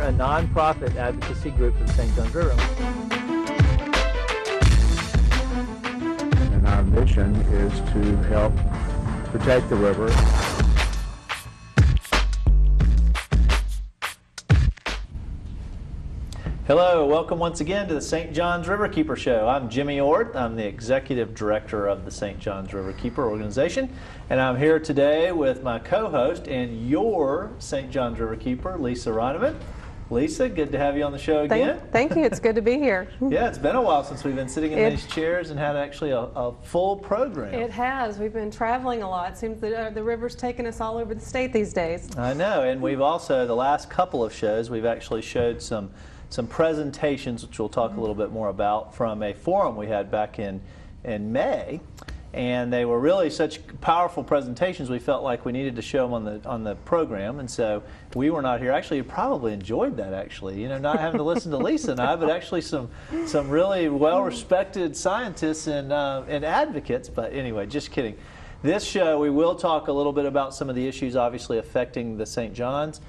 a nonprofit advocacy group for the St. Johns River. And our mission is to help protect the river. Hello, welcome once again to the St. Johns Riverkeeper Show. I'm Jimmy Ord. I'm the Executive Director of the St. Johns Riverkeeper organization, and I'm here today with my co-host and your St. Johns Riverkeeper, Lisa Reineman. Lisa, good to have you on the show again. Thank you. It's good to be here. Yeah, it's been a while since we've been sitting in these chairs and had actually a full program. It has. We've been traveling a lot. It seems that the river's taking us all over the state these days. I know, and we've also, the last couple of shows, we've actually showed some presentations, which we'll talk a little bit more about, from a forum we had back in May. And they were really such powerful presentations, we felt like we needed to show them on the program. And so we were not here. Actually, you probably enjoyed that, actually. You know, not having to listen to Lisa and I, but actually some really well-respected scientists and advocates. But anyway, just kidding. This show, we will talk a little bit about some of the issues obviously affecting the St. Johns.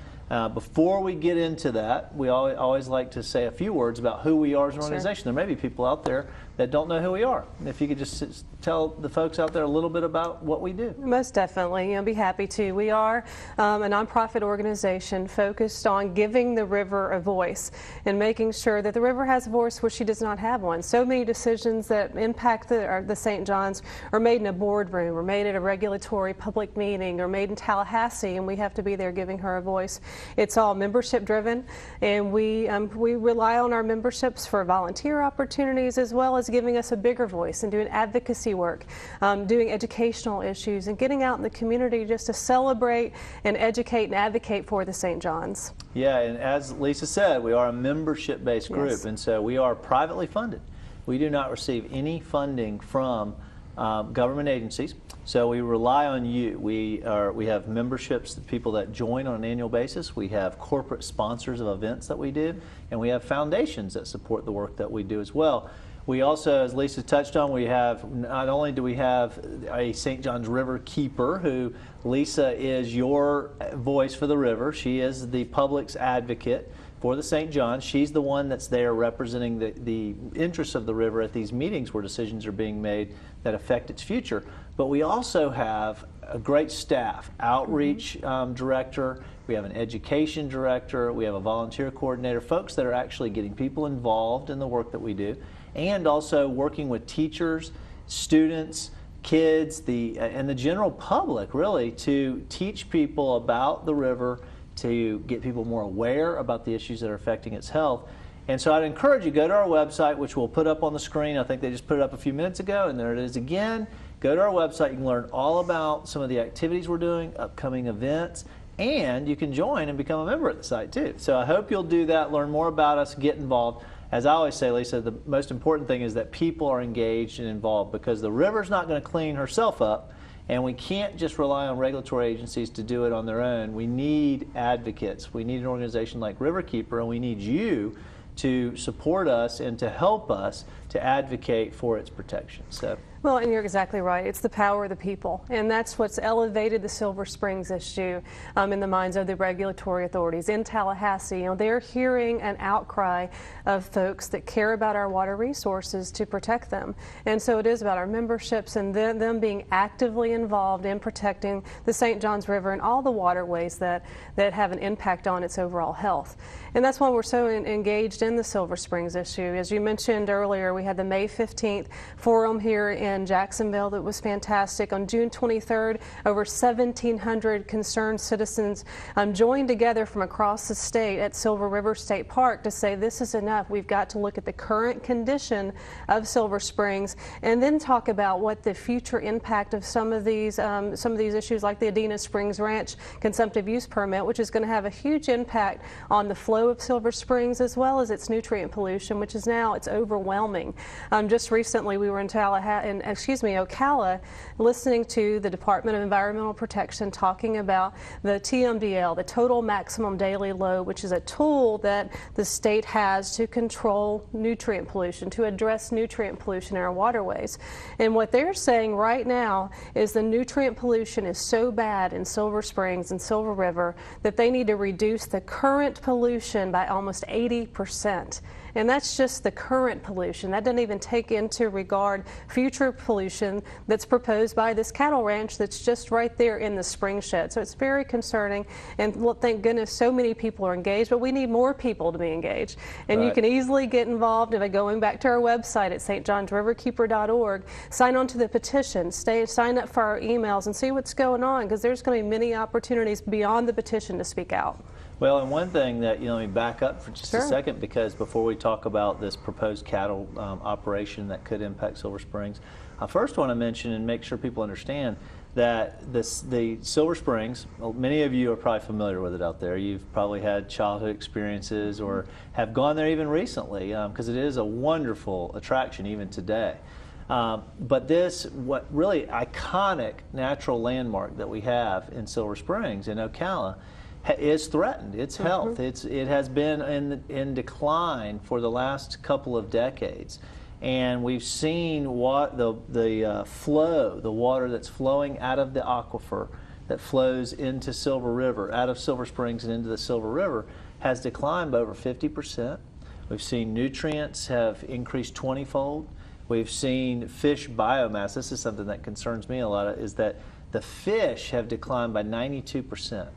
Before we get into that, we always like to say a few words about who we are as an organization. There may be people out there that don't know who we are. If you could just tell the folks out there a little bit about what we do. Most definitely. I'll be happy to. We are a nonprofit organization focused on giving the river a voice and making sure that the river has a voice where she does not have one. So many decisions that impact the St. Johns are made in a boardroom, or made at a regulatory public meeting, or made in Tallahassee, and we have to be there giving her a voice. It's all membership driven, and we rely on our memberships for volunteer opportunities, as well as giving us a bigger voice and doing advocacy work, doing educational issues, and getting out in the community just to celebrate and educate and advocate for the St. Johns. Yeah, and as Lisa said, we are a membership-based group, yes. And so we are privately funded. We do not receive any funding from government agencies, so we rely on you. We have memberships, the people that join on an annual basis. We have corporate sponsors of events that we do, and we have foundations that support the work that we do as well. We also, as Lisa touched on, we have, not only do we have a St. Johns Riverkeeper, who Lisa is your voice for the river. She is the public's advocate for the St. Johns. She's the one that's there representing the interests of the river at these meetings where decisions are being made that affect its future. But we also have a great staff, outreach director, we have an education director, we have a volunteer coordinator, folks that are actually getting people involved in the work that we do, and also working with teachers, students, kids, and the general public, really, to teach people about the river, to get people more aware about the issues that are affecting its health. And so I'd encourage you, go to our website, which we'll put up on the screen. I think they just put it up a few minutes ago, and there it is again. Go to our website. You can learn all about some of the activities we're doing, upcoming events, and you can join and become a member at the site too. So I hope you'll do that, learn more about us, get involved. As I always say, Lisa, the most important thing is that people are engaged and involved, because the river's not going to clean herself up, and we can't just rely on regulatory agencies to do it on their own. We need advocates. We need an organization like Riverkeeper, and we need you to support us and to help us to advocate for its protection. Well, and you're exactly right. It's the power of the people, and that's what's elevated the Silver Springs issue in the minds of the regulatory authorities. In Tallahassee, they're hearing an outcry of folks that care about our water resources to protect them. And so it is about our memberships and them being actively involved in protecting the St. Johns River and all the waterways that have an impact on its overall health. And that's why we're so engaged in the Silver Springs issue. As you mentioned earlier, we had the May 15th forum here in Jacksonville that was fantastic. On June 23rd, over 1,700 concerned citizens joined together from across the state at Silver River State Park to say this is enough. We've got to look at the current condition of Silver Springs and then talk about what the future impact of some of these issues, like the Adena Springs Ranch consumptive use permit, which is going to have a huge impact on the flow of Silver Springs as well as its nutrient pollution, which is now it's overwhelming. Just recently we were in Ocala, listening to the Department of Environmental Protection talking about the TMDL, the total maximum daily load, which is a tool that the state has to control nutrient pollution, to address nutrient pollution in our waterways. And what they're saying right now is the nutrient pollution is so bad in Silver Springs and Silver River that they need to reduce the current pollution by almost 80%. And that's just the current pollution. That doesn't even take into regard future pollution that's proposed by this cattle ranch that's just right there in the spring shed. So it's very concerning, and thank goodness so many people are engaged, but we need more people to be engaged. And you can easily get involved by going back to our website at stjohnsriverkeeper.org, sign on to the petition, sign up for our emails and see what's going on, because there's going to be many opportunities beyond the petition to speak out. Well, and one thing that, let me back up for just a second, because before we talk about this proposed cattle operation that could impact Silver Springs, I first want to mention and make sure people understand that the Silver Springs, many of you are probably familiar with it out there. You've probably had childhood experiences or have gone there even recently, because it is a wonderful attraction even today. But this, what really iconic natural landmark that we have in Silver Springs, in Ocala, is threatened. Its health, it has been in decline for the last couple of decades, and we've seen what the flow, the water that's flowing out of the aquifer that flows into Silver River, out of Silver Springs and into the Silver River, has declined by over 50%. We've seen nutrients have increased 20-fold. We've seen fish biomass. This is something that concerns me a lot, is that the fish have declined by 92%.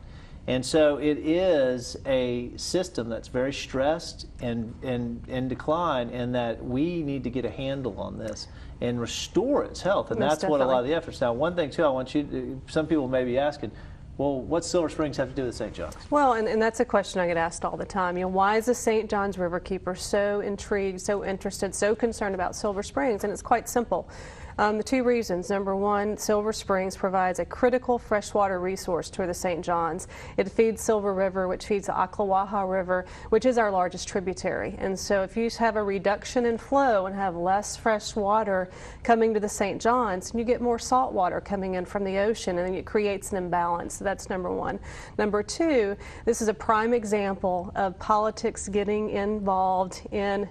And so it is a system that's very stressed and in decline, and that we need to get a handle on this and restore its health. And that's what a lot of the efforts. Now, one thing too, I want you to, some people may be asking, well, what's Silver Springs have to do with St. John's? Well, and that's a question I get asked all the time. Why is the St. John's Riverkeeper so intrigued, so interested, so concerned about Silver Springs? And it's quite simple. The two reasons. Number one, Silver Springs provides a critical freshwater resource to the St. John's. It feeds Silver River, which feeds the Ocklawaha River, which is our largest tributary. And so if you have a reduction in flow and have less fresh water coming to the St. John's, you get more salt water coming in from the ocean, and it creates an imbalance. So that's number one. Number two, this is a prime example of politics getting involved in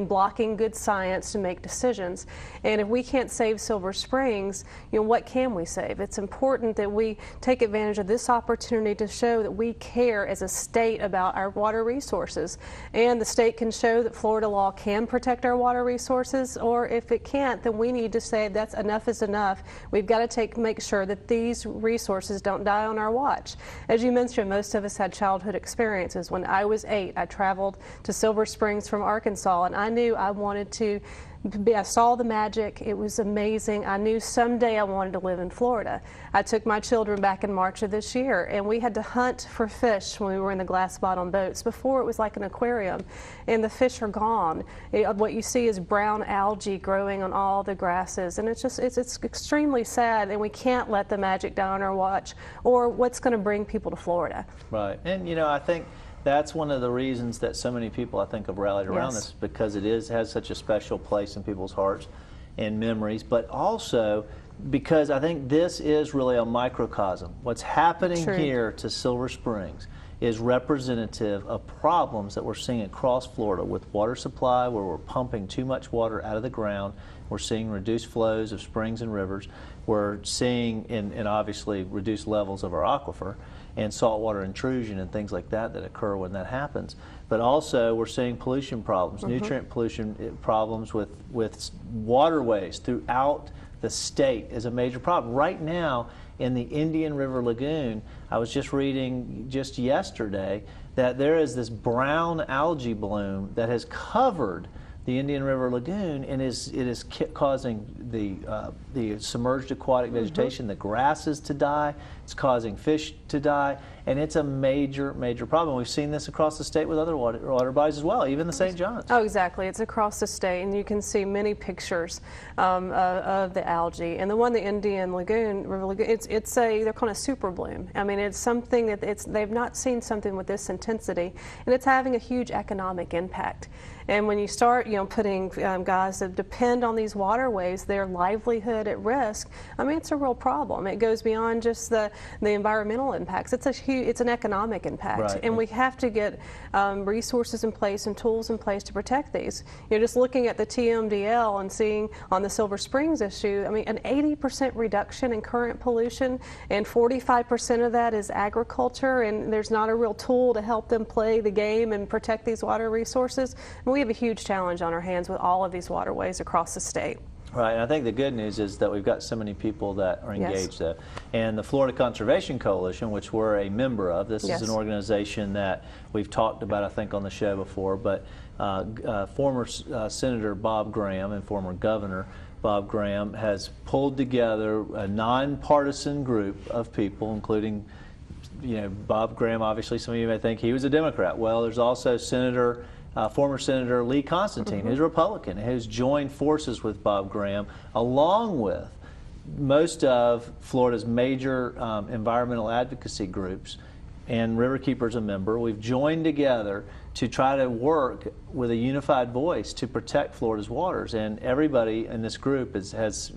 blocking good science to make decisions. And if we can't save Silver Springs, what can we save? It's important that we take advantage of this opportunity to show that we care as a state about our water resources. And the state can show that Florida law can protect our water resources, or if it can't, then we need to say that's enough is enough. We've got to make sure that these resources don't die on our watch. As you mentioned, most of us had childhood experiences. When I was 8, I traveled to Silver Springs from Arkansas, and I knew I wanted to I saw the magic. It was amazing. I knew someday I wanted to live in Florida. I took my children back in March of this year, and we had to hunt for fish when we were in the glass bottom boats. Before, it was like an aquarium, and the fish are gone. What you see is brown algae growing on all the grasses, and it's extremely sad, and we can't let the magic die on our watch, or what's going to bring people to Florida. Right, and I think that's one of the reasons that so many people, I think, have rallied around this, because it has such a special place in people's hearts and memories, but also because I think this is really a microcosm. What's happening here to Silver Springs is representative of problems that we're seeing across Florida with water supply, where we're pumping too much water out of the ground. We're seeing reduced flows of springs and rivers. We're seeing, and obviously, reduced levels of our aquifer and saltwater intrusion and things like that occur when that happens. But also, we're seeing pollution problems, nutrient pollution problems with waterways throughout the state is a major problem. Right now, in the Indian River Lagoon, I was just reading just yesterday that there is this brown algae bloom that has covered the Indian River Lagoon, and it is causing the submerged aquatic vegetation, the grasses to die. It's causing fish to die, and it's a major, major problem. We've seen this across the state with other water bodies as well, even the St. John's. Oh, exactly. It's across the state, and you can see many pictures of the algae. And the one, the Indian Lagoon, River Lagoon, they're calling it super bloom. I mean, it's something that they've not seen something with this intensity, and it's having a huge economic impact. And when you start, putting guys that depend on these waterways, their livelihood at risk, I mean, it's a real problem. It goes beyond just the environmental impacts. It's an economic impact, right. And we have to get resources in place and tools in place to protect these. Just looking at the TMDL and seeing on the Silver Springs issue, I mean, an 80% reduction in current pollution, and 45% of that is agriculture, and there's not a real tool to help them play the game and protect these water resources. And we have a huge challenge on our hands with all of these waterways across the state. Right, and I think the good news is that we've got so many people that are engaged though. And the Florida Conservation Coalition, which we're a member of, this is an organization that we've talked about, I think, on the show before, but former Senator Bob Graham and former Governor Bob Graham has pulled together a nonpartisan group of people, including, Bob Graham, obviously some of you may think he was a Democrat. Well, there's also former Senator Lee Constantine, who's a Republican, who's joined forces with Bob Graham, along with most of Florida's major environmental advocacy groups, and Riverkeeper is a member. We've joined together to try to work with a unified voice to protect Florida's waters. And everybody in this group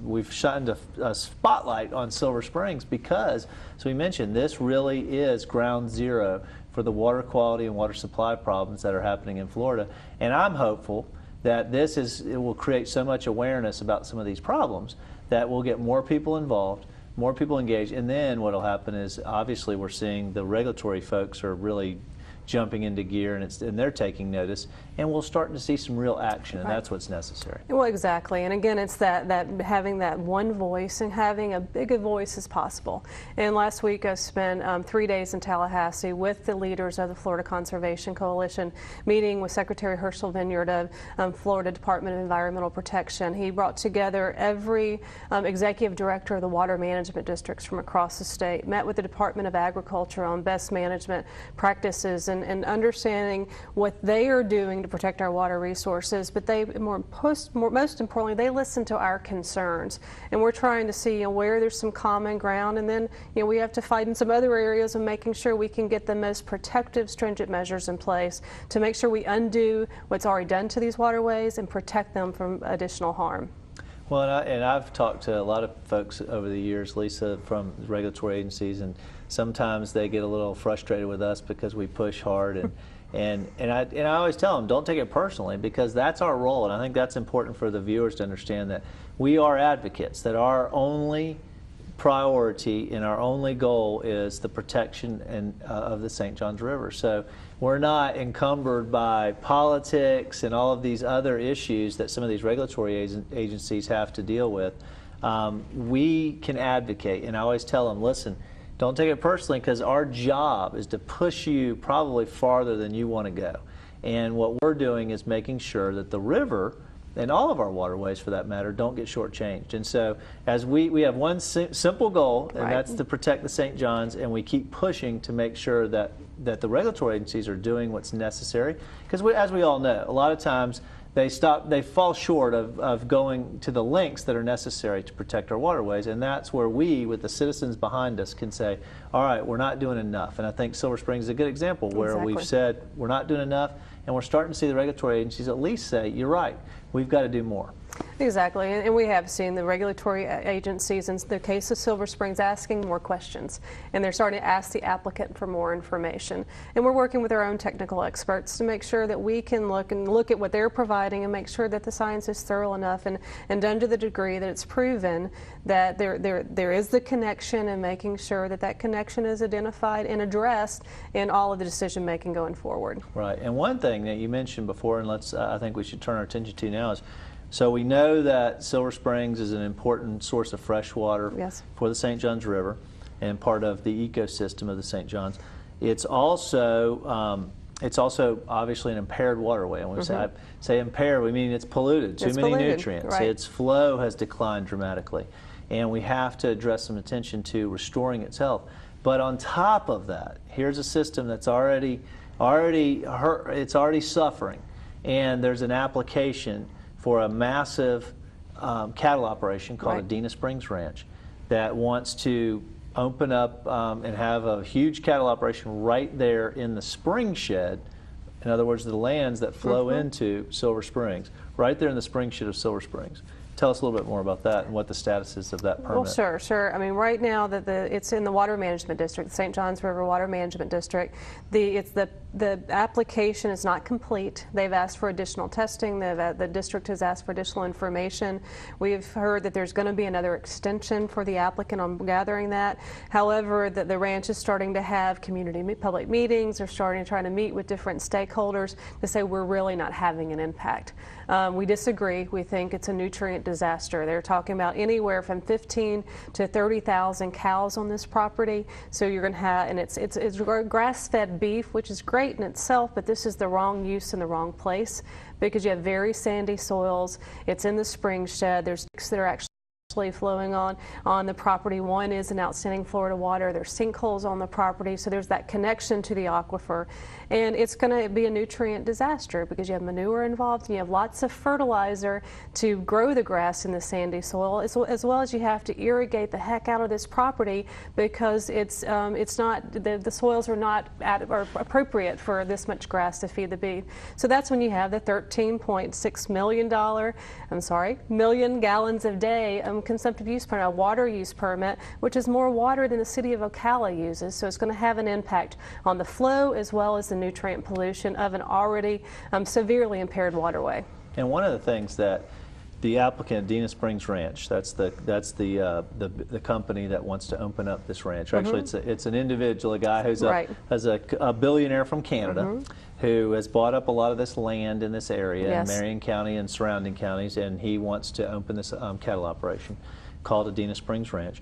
we've shined a spotlight on Silver Springs because, as we mentioned, this really is ground zero for the water quality and water supply problems that are happening in Florida. And I'm hopeful that it will create so much awareness about some of these problems that we'll get more people involved, more people engaged, and then what will happen is, obviously, we're seeing the regulatory folks are really jumping into gear, and they're taking notice, and we'll start to see some real action, and that's what's necessary. Well, exactly, and again, it's that having that one voice and having a big a voice as possible. And last week I spent 3 days in Tallahassee with the leaders of the Florida Conservation Coalition, meeting with Secretary Herschel Vineyard of Florida Department of Environmental Protection. He brought together every executive director of the water management districts from across the state, met with the Department of Agriculture on best management practices and understanding what they are doing to protect our water resources, but most importantly, they listen to our concerns, and we're trying to see where there's some common ground, and then we have to fight in some other areas of making sure we can get the most protective, stringent measures in place to make sure we undo what's already done to these waterways and protect them from additional harm. Well, and I've talked to a lot of folks over the years, Lisa, from regulatory agencies, and sometimes they get a little frustrated with us because we push hard, and I always tell them, don't take it personally, because that's our role, and I think that's important for the viewers to understand that we are advocates, that our only priority and our only goal is the protection of the St. Johns River. So we're not encumbered by politics and all of these other issues that some of these regulatory agencies have to deal with. We can advocate, and I always tell them, listen, don't take it personally, because our job is to push you probably farther than you want to go. And what we're doing is making sure that the river, and all of our waterways for that matter, don't get shortchanged. And so as we have one simple goal, and that's to protect the St. Johns, and we keep pushing to make sure that the regulatory agencies are doing what's necessary. Because as we all know, a lot of times they fall short of going to the lengths that are necessary to protect our waterways, and that's where we, with the citizens behind us, can say, all right, we're not doing enough. And I think Silver Springs is a good example where we've said we're not doing enough, and we're starting to see the regulatory agencies at least say, you're right, we've got to do more. Exactly, and we have seen the regulatory agencies, in the case of Silver Springs, asking more questions, and they're starting to ask the applicant for more information. And we're working with our own technical experts to make sure that we can look at what they're providing and make sure that the science is thorough enough and done to the degree that it's proven that there is the connection, and making sure that that connection is identified and addressed in all of the decision making going forward. Right, and one thing that you mentioned before, and I think we should turn our attention to now, is so we know that Silver Springs is an important source of fresh water for the St. Johns River and part of the ecosystem of the St. Johns. It's also obviously an impaired waterway. And when we say impaired, we mean it's polluted, too many nutrients. Right. Its flow has declined dramatically, and we have to address some attention to restoring its health. But on top of that, here's a system that's already suffering, and there's an application for a massive cattle operation called Adena Springs Ranch that wants to open up and have a huge cattle operation right there in the spring shed In other words, the lands that flow into Silver Springs, right there in the springshed of Silver Springs. Tell us a little bit more about that and what the status is of that permit. Well, sure. I mean, right now that it's in the Water Management District, the St. Johns River Water Management District. The application is not complete. They've asked for additional testing. The district has asked for additional information. We've heard that there's going to be another extension for the applicant on gathering that. However, the ranch is starting to have public meetings. They're trying to meet with different stakeholders to say we're really not having an impact. We disagree. We think it's a nutrient disaster. They're talking about anywhere from 15 to 30,000 cows on this property. So you're going to have, and it's grass-fed beef, which is great in itself, but this is the wrong use in the wrong place because you have very sandy soils. It's in the spring shed. There's that are actually flowing on the property. One is an outstanding Florida water. There's sinkholes on the property, so there's that connection to the aquifer. And it's going to be a nutrient disaster because you have manure involved and you have lots of fertilizer to grow the grass in the sandy soil, as well as you have to irrigate the heck out of this property because it's not the soils are not or appropriate for this much grass to feed the beef. So that's when you have the $13.6 million gallons a day consumptive use permit, a water use permit, which is more water than the city of Ocala uses. So it's going to have an impact on the flow as well as the nutrient pollution of an already severely impaired waterway. And one of the things that the applicant, Dina Springs Ranch, that's the company that wants to open up this ranch. Actually, it's an individual, a guy who's a billionaire from Canada, who has bought up a lot of this land in this area in Marion County and surrounding counties, and he wants to open this cattle operation called the Dina Springs Ranch.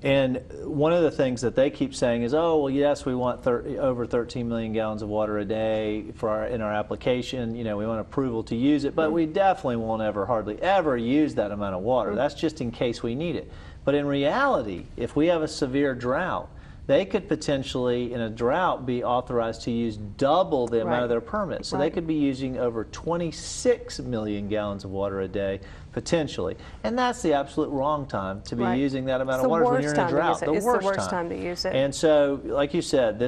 And one of the things that they keep saying is, oh, well, yes, we want over 13 million gallons of water a day in our application. You know, we want approval to use it, but we definitely won't hardly ever use that amount of water. That's just in case we need it. But in reality, if we have a severe drought, they could potentially, in a drought, be authorized to use double the amount of their permit. So they could be using over 26 million gallons of water a day, potentially. And that's the absolute wrong time to be using that amount of water when you're in a drought. It's the worst time to use it. And so, like you said,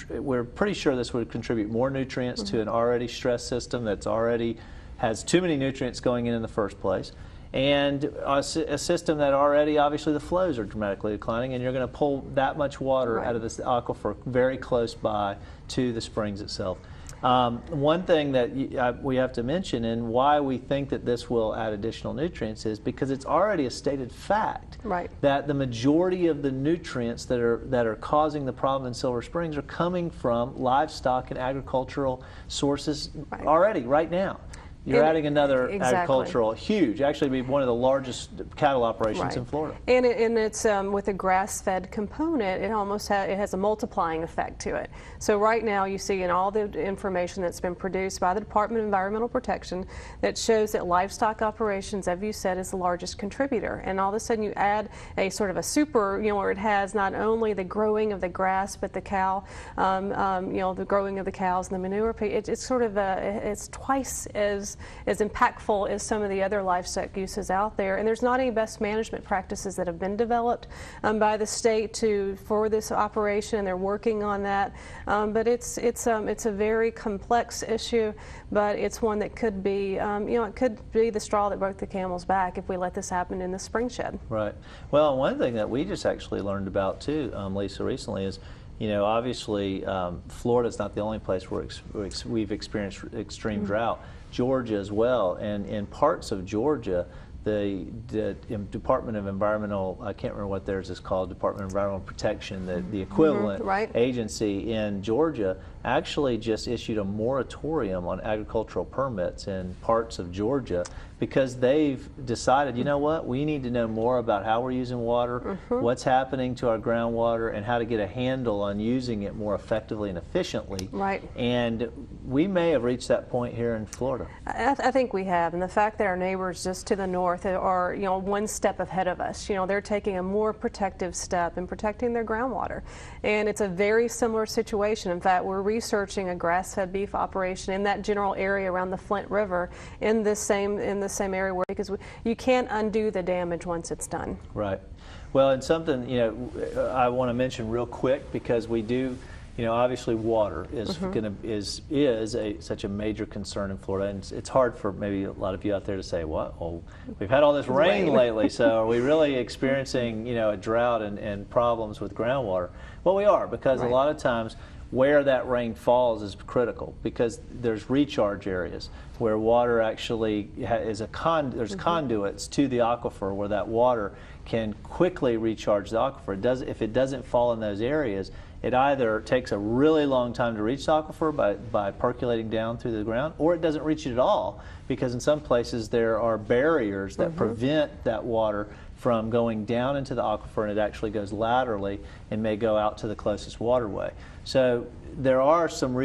we're pretty sure this would contribute more nutrients to an already stressed system that's already has too many nutrients going in the first place. And a system that already, obviously, the flows are dramatically declining, and you're going to pull that much water out of this aquifer very close by to the springs itself. One thing that we have to mention and why we think that this will add additional nutrients is because it's already a stated fact that the majority of the nutrients that are causing the problem in Silver Springs are coming from livestock and agricultural sources already, right now. You're adding another agricultural, huge, actually be one of the largest cattle operations in Florida. And it's with a grass-fed component, it has a multiplying effect to it. So right now you see in all the information that's been produced by the Department of Environmental Protection that shows that livestock operations, as you said, is the largest contributor. And all of a sudden you add a sort of a super, where it has not only the growing of the grass, but the cow, the growing of the cows and the manure. It's sort of it's twice as impactful as some of the other livestock uses out there. And there's not any best management practices that have been developed by the state for this operation. They're working on that. But it's a very complex issue, but it's one that could be, it could be the straw that broke the camel's back if we let this happen in the spring shed. Right. Well, one thing that we just actually learned about too, Lisa, recently is, obviously Florida's not the only place where we've experienced extreme drought. Georgia as well, and in parts of Georgia, the Department of Environmental, I can't remember what theirs is called, Department of Environmental Protection, the equivalent agency in Georgia, actually just issued a moratorium on agricultural permits in parts of Georgia because they've decided, you know what, we need to know more about how we're using water, what's happening to our groundwater, and how to get a handle on using it more effectively and efficiently. And we may have reached that point here in Florida. I think we have, and the fact that our neighbors just to the north are, one step ahead of us. They're taking a more protective step in protecting their groundwater. And it's a very similar situation. In fact, we're researching a grass-fed beef operation in that general area around the Flint River in the same area because you can't undo the damage once it's done. Right. Well, and something I want to mention real quick because we do obviously water is such a major concern in Florida, and it's hard for maybe a lot of you out there to say, "What? Oh, we've had all this rain lately, so are we really experiencing a drought and problems with groundwater?" Well, we are, because a lot of times where that rain falls is critical, because there's recharge areas where water actually is there's conduits to the aquifer where that water can quickly recharge the aquifer. If it doesn't fall in those areas, it either takes a really long time to reach the aquifer by percolating down through the ground, or it doesn't reach it at all, because in some places there are barriers that prevent that water from going down into the aquifer, and it actually goes laterally and may go out to the closest waterway. So there are some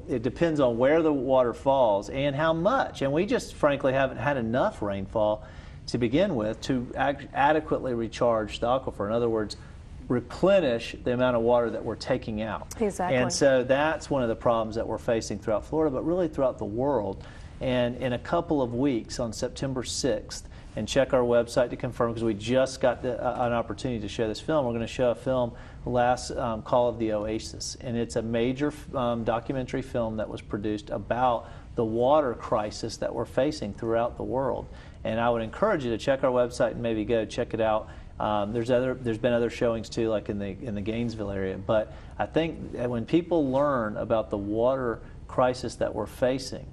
it depends on where the water falls and how much, and we just frankly haven't had enough rainfall to begin with to adequately recharge the aquifer. In other words, replenish the amount of water that we're taking out. Exactly. And so that's one of the problems that we're facing throughout Florida, but really throughout the world. And in a couple of weeks, on September 6th, and check our website to confirm, because we just got an opportunity to show this film. We're going to show a film, Last Call of the Oasis, and it's a major documentary film that was produced about the water crisis that we're facing throughout the world. And I would encourage you to check our website and maybe go check it out. There's been other showings too, like in the Gainesville area. But I think that when people learn about the water crisis that we're facing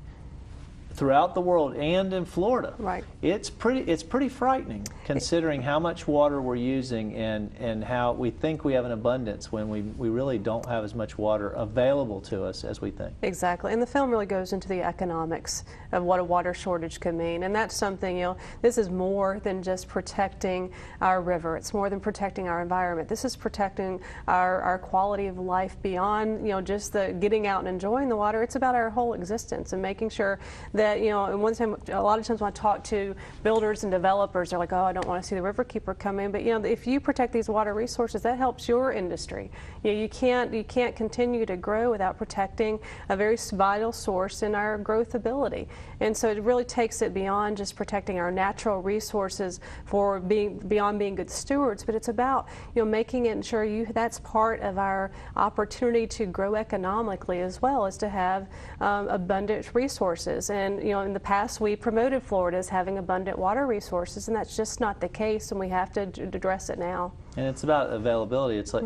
throughout the world and in Florida, it's pretty frightening, considering how much water we're using and how we think we have an abundance when we really don't have as much water available to us as we think. Exactly, and the film really goes into the economics of what a water shortage can mean, and that's something, this is more than just protecting our river. It's more than protecting our environment. This is protecting our quality of life beyond, just the getting out and enjoying the water. It's about our whole existence and making sure that, and a lot of times when I talk to builders and developers, they're like, "Oh, I don't want to see the Riverkeeper come in." But if you protect these water resources, that helps your industry. You can't continue to grow without protecting a very vital source in our growth ability. And so it really takes it beyond just protecting our natural resources for beyond being good stewards, but it's about making it sure that's part of our opportunity to grow economically, as well as to have abundant resources. And in the past we promoted Florida as having abundant water resources, and that's just not the case, and we have to address it now. And it's about availability. It's like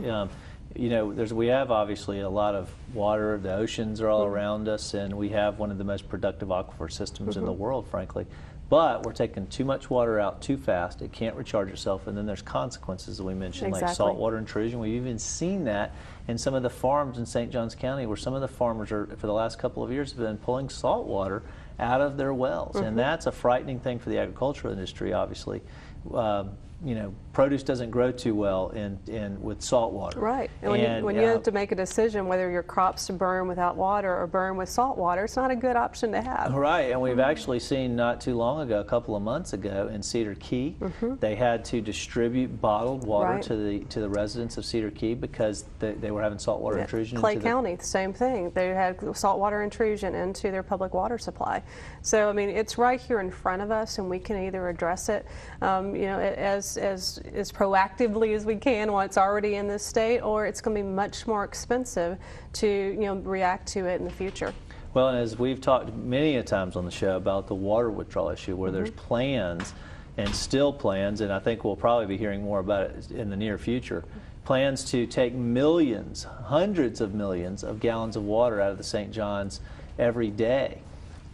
we have obviously a lot of water. The oceans are all around us, and we have one of the most productive aquifer systems in the world, frankly. But we're taking too much water out too fast. It can't recharge itself, and then there's consequences that we mentioned, like saltwater intrusion. We've even seen that in some of the farms in St. Johns County, where some of the farmers for the last couple of years have been pulling salt water out of their wells, and that's a frightening thing for the agricultural industry, obviously. Produce doesn't grow too well with salt water. Right. And when you have to make a decision whether your crops to burn without water or burn with salt water, it's not a good option to have. Right. And we've actually seen not too long ago, a couple of months ago, in Cedar Key, they had to distribute bottled water to the residents of Cedar Key because they were having saltwater intrusion. Clay County, the same thing. They had saltwater intrusion into their public water supply. So, I mean, it's right here in front of us, and we can either address it, as proactively as we can while it's already in this state, or it's going to be much more expensive to react to it in the future. Well, and as we've talked many a times on the show about the water withdrawal issue, where there's plans and still plans, and I think we'll probably be hearing more about it in the near future, plans to take millions, hundreds of millions of gallons of water out of the St. Johns every day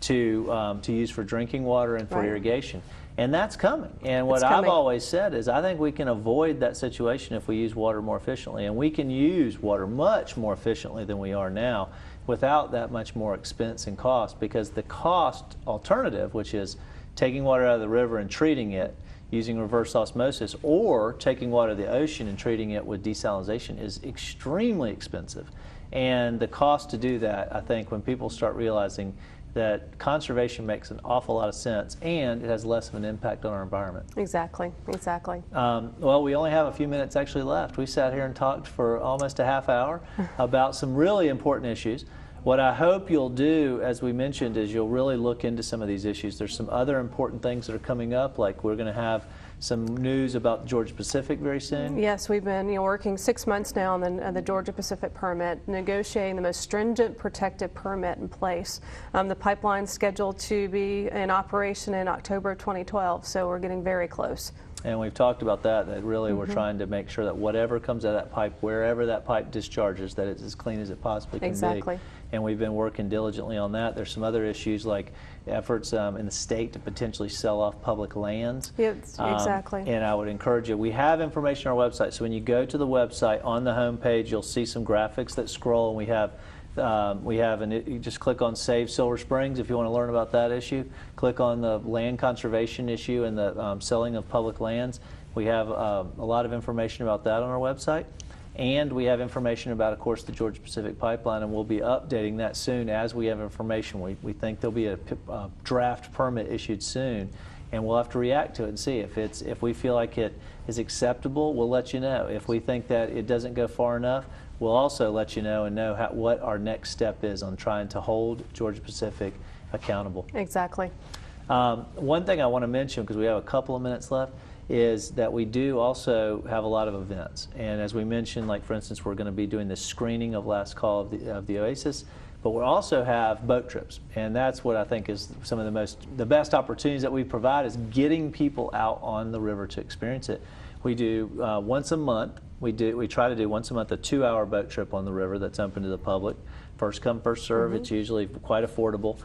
to use for drinking water and for irrigation. And that's coming. And what I've always said is I think we can avoid that situation if we use water more efficiently. And we can use water much more efficiently than we are now without that much more expense and cost, because the cost alternative, which is taking water out of the river and treating it using reverse osmosis, or taking water of the ocean and treating it with desalination, is extremely expensive. And the cost to do that, I think, when people start realizing that conservation makes an awful lot of sense, and it has less of an impact on our environment. Exactly, exactly. Well, we only have a few minutes actually left. We sat here and talked for almost a half hour about some really important issues. What I hope you'll do, as we mentioned, is you'll really look into some of these issues. There's some other important things that are coming up, like we're going to have some news about Georgia Pacific very soon. Yes, we've been working 6 months now on the Georgia Pacific permit, negotiating the most stringent protective permit in place. The pipeline's scheduled to be in operation in October of 2012, so we're getting very close. And we've talked about that really we're trying to make sure that whatever comes out of that pipe, wherever that pipe discharges, that it's as clean as it possibly can Exactly. be. And we've been working diligently on that. There's some other issues like efforts in the state to potentially sell off public lands. Yes, exactly. And I would encourage you, we have information on our website. So when you go to the website, on the home page, you'll see some graphics that scroll, and you just click on Save Silver Springs if you want to learn about that issue. Click on the land conservation issue and the selling of public lands. We have a lot of information about that on our website. And we have information about, of course, the Georgia Pacific Pipeline, and we'll be updating that soon as we have information. We think there'll be a draft permit issued soon, and we'll have to react to it and see if we feel like it is acceptable. We'll let you know. If we think that it doesn't go far enough, we'll also let you know and know what our next step is on trying to hold Georgia Pacific accountable. Exactly. One thing I want to mention, because we have a couple of minutes left, is that we do also have a lot of events. And as we mentioned, like for instance, we're going to be doing the screening of Last Call of the Oasis, but we also have boat trips. And that's what I think is some of the best opportunities that we provide, is getting people out on the river to experience it. We do once a month. We try to do once a month a 2-hour boat trip on the river that's open to the public. First come, first serve. It's usually quite affordable.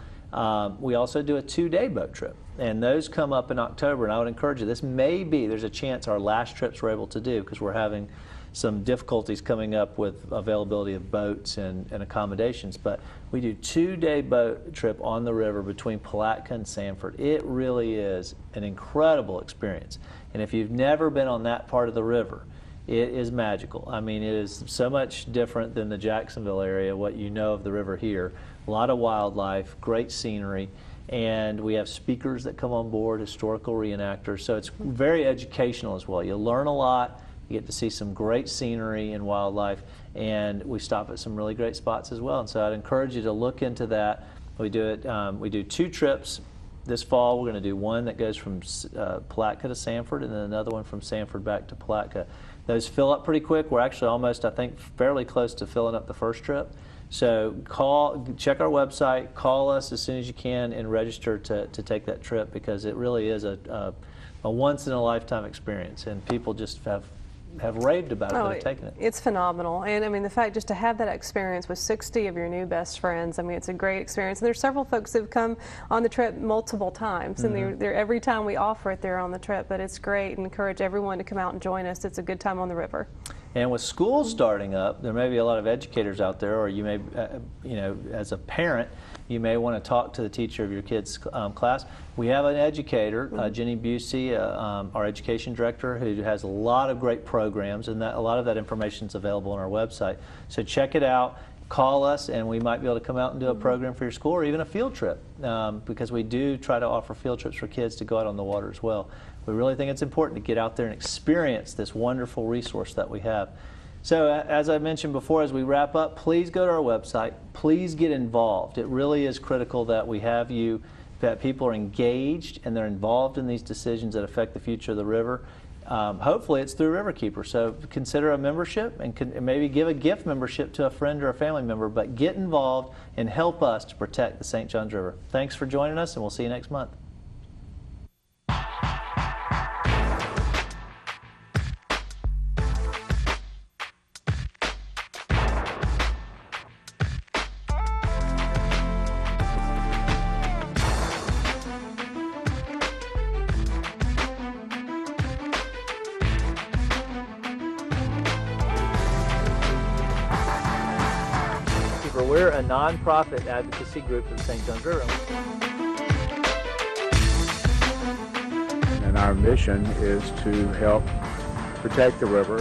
We also do a 2-day boat trip, and those come up in October. And I would encourage you, there's a chance our last trips we're able to do, because we're having some difficulties coming up with availability of boats and accommodations. But we do 2-day boat trip on the river between Palatka and Sanford. It really is an incredible experience. And if you've never been on that part of the river, it is magical. I mean, it is so much different than the Jacksonville area, what you know of the river here. A lot of wildlife, great scenery, and we have speakers that come on board, historical reenactors, so it's very educational as well. You learn a lot, you get to see some great scenery and wildlife, and we stop at some really great spots as well. And so I'd encourage you to look into that. We do 2 trips. This fall, we're going to do one that goes from Palatka to Sanford, and then another one from Sanford back to Palatka. Those fill up pretty quick. We're actually almost, I think, fairly close to filling up the first trip. So check our website, call us as soon as you can, and register to take that trip, because it really is a once-in-a-lifetime experience, and people just have raved about it that have taken it. It's phenomenal. And I mean, the fact just to have that experience with 60 of your new best friends, I mean, it's a great experience. And there's several folks that have come on the trip multiple times, and they're every time we offer it, they're on the trip. But it's great, and encourage everyone to come out and join us. It's a good time on the river. And with schools starting up, there may be a lot of educators out there, or you may, as a parent, you may want to talk to the teacher of your kid's class. We have an educator, Jenny Busey, our education director, who has a lot of great programs, and a lot of that information is available on our website. So check it out. Call us, and we might be able to come out and do a program for your school, or even a field trip, because we do try to offer field trips for kids to go out on the water as well. We really think it's important to get out there and experience this wonderful resource that we have. So as I mentioned before, as we wrap up, please go to our website. Please get involved. It really is critical that we have you, that people are engaged and they're involved in these decisions that affect the future of the river. Hopefully it's through Riverkeeper. So consider a membership, and maybe give a gift membership to a friend or a family member, but get involved and help us to protect the St. Johns River. Thanks for joining us, and we'll see you next month. We're a nonprofit advocacy group for the St. Johns River. And our mission is to help protect the river.